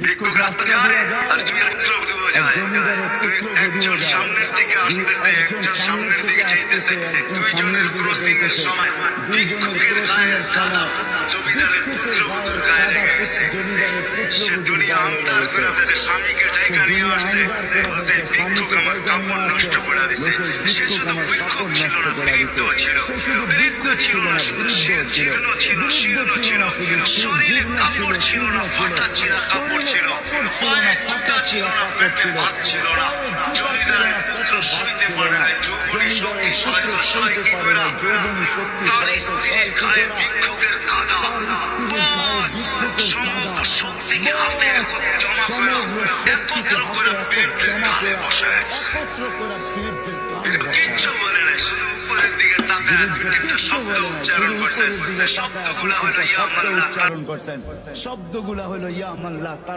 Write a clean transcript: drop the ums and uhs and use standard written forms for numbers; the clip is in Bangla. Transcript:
ভিক্ষুক রাস্তা যায় আর জমিদার পুত্রবধূ যায়। একজন সামনের দিকে আসতেছে, একজন সামনের দিকে যাইতেছে, দুইজনের ক্রসিং এর সময় ভিক্ষুকের গায়ের কাদা জমিদারের পুত্রবধূর গায়ে লেগে গেছে। সে দুনিয়া আন্ধার করে ফেলেছে, স্বামীকে ঢাকা নিয়ে আসছে, বলছে ভিক্ষুক আমার কাপড় নষ্ট করে দিছে। সে শুধু ভিক্ষুক ছিল না, বৃদ্ধ ছিল। বৃদ্ধ ছিল না, শুধু জীর্ণ ছিল, শীর্ণ ছিল, শরীরে কাপড় ছিল না, ফাটা চিরা কাপড় ছিল, পায়ে জুতা ছিল না, পেটে ভাত ছিল না। জমিদারের পুত্র সইতে পারে না, যৌবনী শক্তি সহায়তা সহায় কি করে তার স্ত্রীর গায়ে ভিক্ষুকের কাদা, সমগ্র শক্তিকে হাতে জমা করে একত্র করে বৃদ্ধের কাঁধে বসায় কিচ্ছু বলে নাই, শুধু উপরের দিকে তাকায় দুইটা শব্দ উচ্চারণ করছেন। শব্দগুলা হলো ইয়া আল্লাহ, শব্দগুলা হলো ইয়া আল্লাহ।